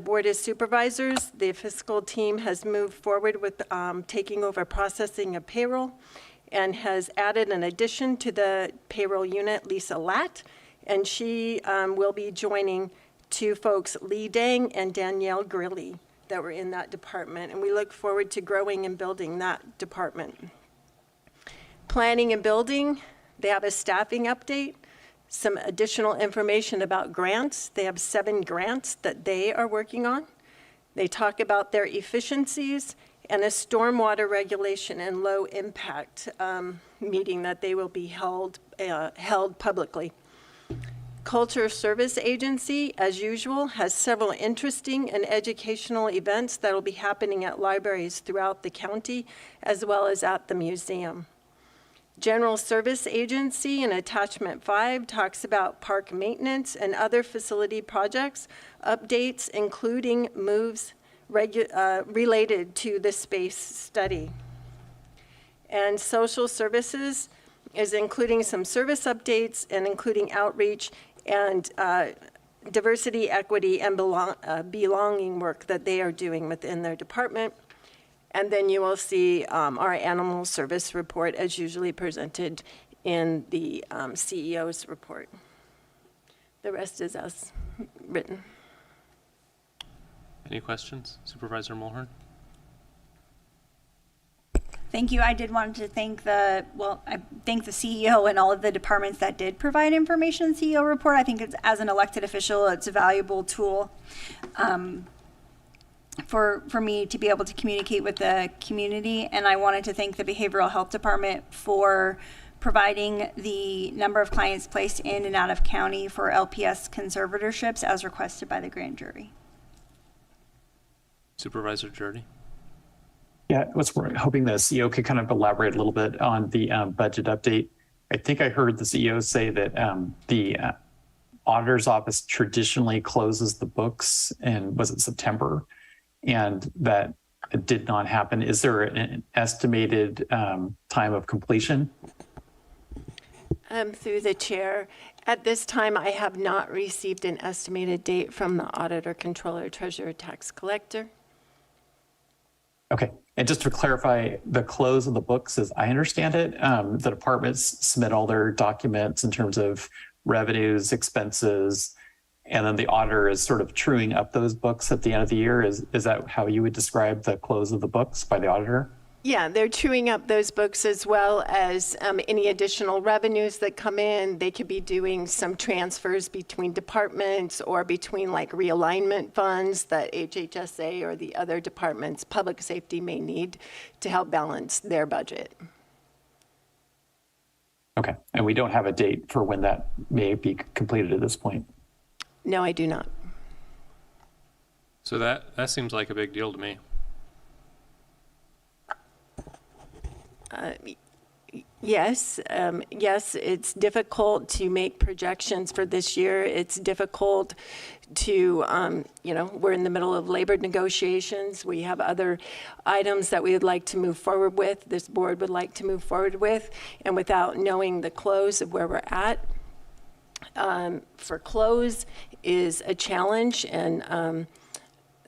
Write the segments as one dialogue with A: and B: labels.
A: Board of Supervisors, the fiscal team has moved forward with taking over processing of payroll and has added an addition to the payroll unit, Lisa Latt, and she will be joining two folks, Lee Dang and Danielle Grilly, that were in that department, and we look forward to growing and building that department. Planning and Building, they have a staffing update, some additional information about grants. They have 7 grants that they are working on. They talk about their efficiencies and a stormwater regulation and low impact meeting that they will be held publicly. Culture Service Agency, as usual, has several interesting and educational events that will be happening at libraries throughout the county, as well as at the museum. General Service Agency in Attachment 5 talks about park maintenance and other facility projects, updates including moves related to the space study. And Social Services is including some service updates and including outreach and diversity, equity, and belonging work that they are doing within their department. And then you will see our animal service report as usually presented in the CEO's report. The rest is as written.
B: Any questions? Supervisor Mulhern?
C: Thank you. I did want to thank I thank the CEO and all of the departments that did provide information in the CEO report. I think it's, as an elected official, it's a valuable tool for me to be able to communicate with the community. And I wanted to thank the Behavioral Health Department for providing the number of clients placed in and out of county for LPS conservatorships as requested by the grand jury.
B: Supervisor Jordy?
D: Yeah, we're hoping the CEO could kind of elaborate a little bit on the budget update. I think I heard the CEO say that the auditor's office traditionally closes the books in, was it September? And that it did not happen. Is there an estimated time of completion?
A: Through the chair, at this time, I have not received an estimated date from the auditor, controller, treasurer, tax collector.
D: Okay, and just to clarify, the close of the books, as I understand it, the departments submit all their documents in terms of revenues, expenses, and then the auditor is sort of truing up those books at the end of the year. Is that how you would describe the close of the books by the auditor?
A: Yeah, they're truing up those books as well as any additional revenues that come in. They could be doing some transfers between departments or between like realignment funds that HHSA or the other departments, public safety, may need to help balance their budget.
D: Okay, and we don't have a date for when that may be completed at this point?
A: No, I do not.
B: So that seems like a big deal to me.
A: Yes, it's difficult to make projections for this year. It's difficult to, we're in the middle of labor negotiations. We have other items that we would like to move forward with, this board would like to move forward with, and without knowing the close of where we're at. For close is a challenge, and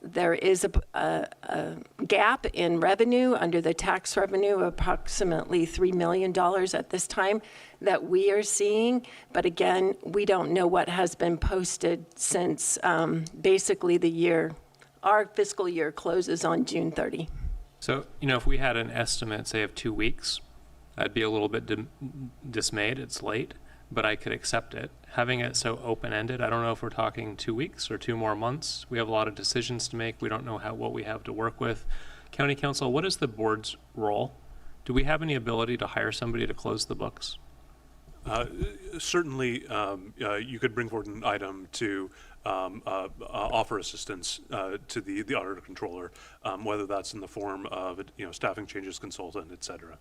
A: there is a gap in revenue under the tax revenue of approximately $3 million at this time that we are seeing. But again, we don't know what has been posted since basically the year, our fiscal year closes on June 30.
B: So, if we had an estimate, say, of 2 weeks, I'd be a little bit dismayed. It's late, but I could accept it. Having it so open-ended, I don't know if we're talking 2 weeks or 2 more months. We have a lot of decisions to make. We don't know what we have to work with. County Council, what is the board's role? Do we have any ability to hire somebody to close the books?
E: Certainly, you could bring forward an item to offer assistance to the auditor controller, whether that's in the form of staffing changes consultant, et cetera.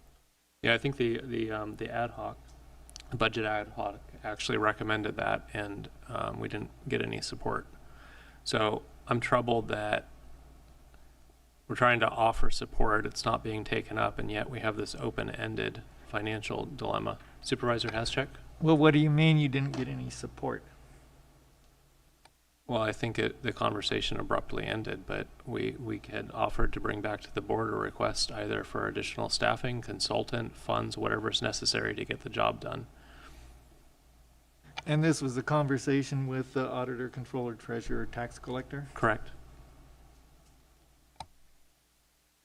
B: Yeah, I think the ad hoc, budget ad hoc actually recommended that, and we didn't get any support. So I'm troubled that we're trying to offer support, it's not being taken up, and yet we have this open-ended financial dilemma. Supervisor Haschek?
F: Well, what do you mean you didn't get any support?
B: Well, I think the conversation abruptly ended, but we had offered to bring back to the board a request either for additional staffing, consultant, funds, whatever is necessary to get the job done.
F: And this was a conversation with the auditor, controller, treasurer, tax collector?
B: Correct.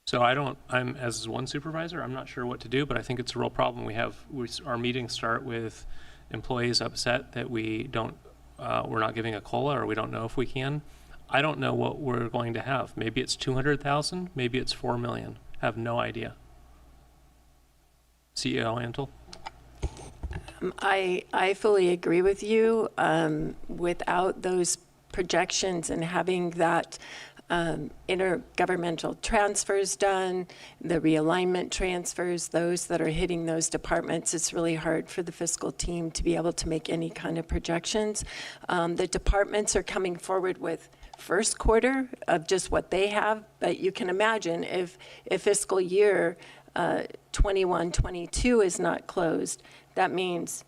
B: So I'm, as one supervisor, I'm not sure what to do, but I think it's a real problem. Our meetings start with employees upset that we're not giving a COLA, or we don't know if we can. I don't know what we're going to have. Maybe it's 200,000, maybe it's 4 million. I have no idea. CEO Antle?
A: I fully agree with you. Without those projections and having that intergovernmental transfers done, the realignment transfers, those that are hitting those departments, it's really hard for the fiscal team to be able to make any kind of projections. The departments are coming forward with first quarter of just what they have, but you can imagine if fiscal year 21-22 is not closed, that means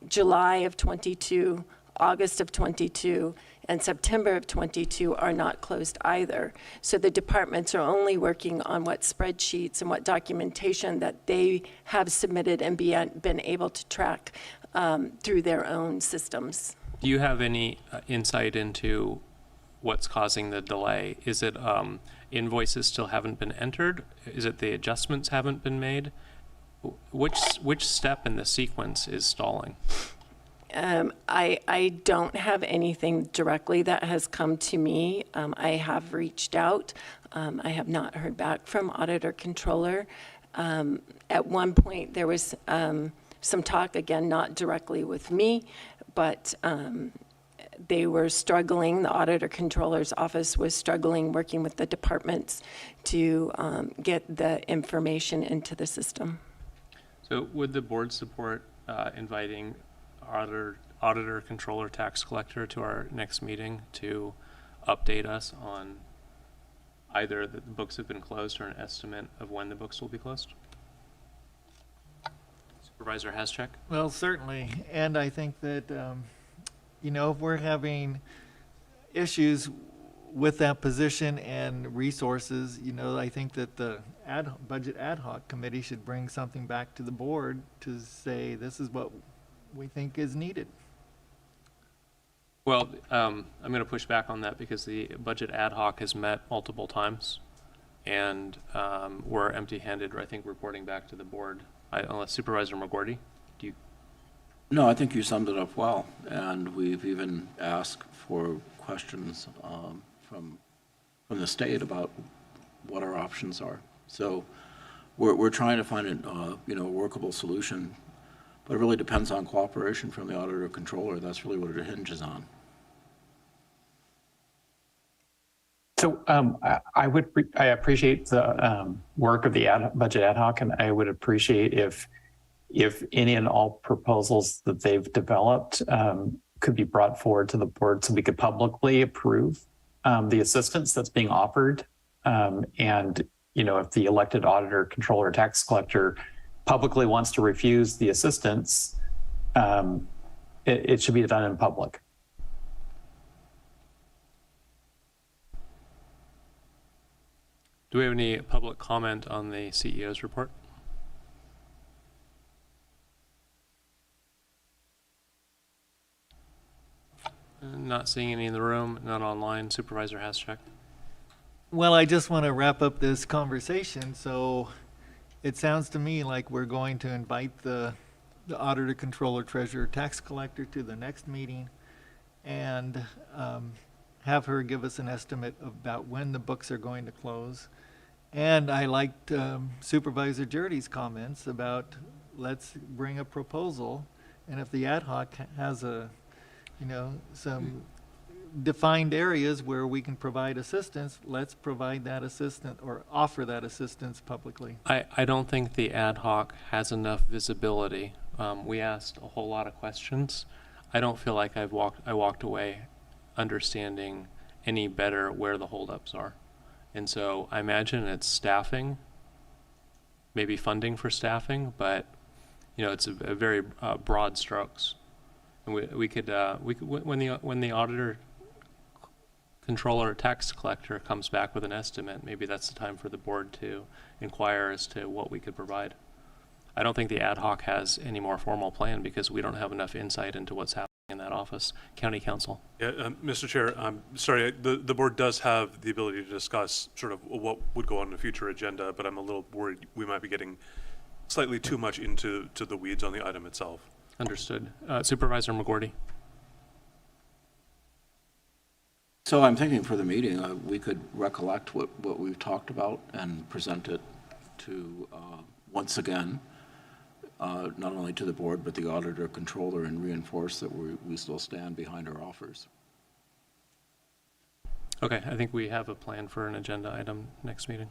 A: July of 22, August of 22, and September of 22 are not closed either. So the departments are only working on what spreadsheets and what documentation that they have submitted and been able to track through their own systems.
B: Do you have any insight into what's causing the delay? Is it invoices still haven't been entered? Is it the adjustments haven't been made? Which step in the sequence is stalling?
A: I don't have anything directly that has come to me. I have reached out. I have not heard back from auditor controller. At one point, there was some talk, again, not directly with me, but they were struggling. The auditor controller's office was struggling working with the departments to get the information into the system.
B: So would the board support inviting auditor, controller, tax collector to our next meeting to update us on either that the books have been closed or an estimate of when the books will be closed? Supervisor Hascheck?
F: Well, certainly, and I think that, if we're having issues with that position and resources, I think that the budget ad hoc committee should bring something back to the board to say, this is what we think is needed.
B: Well, I'm going to push back on that because the budget ad hoc has met multiple times, and we're empty-handed, I think, reporting back to the board. Unless Supervisor McGordy, do you?
G: No, I think you summed it up well, and we've even asked for questions from the state about what our options are. So we're trying to find a workable solution, but it really depends on cooperation from the auditor controller. That's really what it hinges on.
D: So I appreciate the work of the budget ad hoc, and I would appreciate if any and all proposals that they've developed could be brought forward to the board so we could publicly approve the assistance that's being offered. And if the elected auditor, controller, tax collector publicly wants to refuse the assistance, it should be done in public.
B: Do we have any public comment on the CEO's report? Not seeing any in the room, none online. Supervisor Hascheck?
F: Well, I just want to wrap up this conversation. So it sounds to me like we're going to invite the auditor, controller, treasurer, tax collector to the next meeting and have her give us an estimate about when the books are going to close. And I liked Supervisor Jurdy's comments about let's bring a proposal, and if the ad hoc has some defined areas where we can provide assistance, let's provide that assistance or offer that assistance publicly.
B: I don't think the ad hoc has enough visibility. We asked a whole lot of questions. I don't feel like I walked away understanding any better where the holdups are. And so I imagine it's staffing, maybe funding for staffing, but it's a very broad strokes. And we could when the auditor controller or tax collector comes back with an estimate, maybe that's the time for the board to inquire as to what we could provide. I don't think the ad hoc has any more formal plan because we don't have enough insight into what's happening in that office. County Council.
E: Yeah, Mr. Chair, I'm sorry, the board does have the ability to discuss sort of what would go on a future agenda, but I'm a little worried we might be getting slightly too much into the weeds on the item itself.
B: Understood. Supervisor McGordy.
G: So I'm thinking for the meeting, we could recollect what we've talked about and present it to, once again, not only to the board, but the auditor controller, and reinforce that we still stand behind our offers.
B: Okay, I think we have a plan for an agenda item next meeting.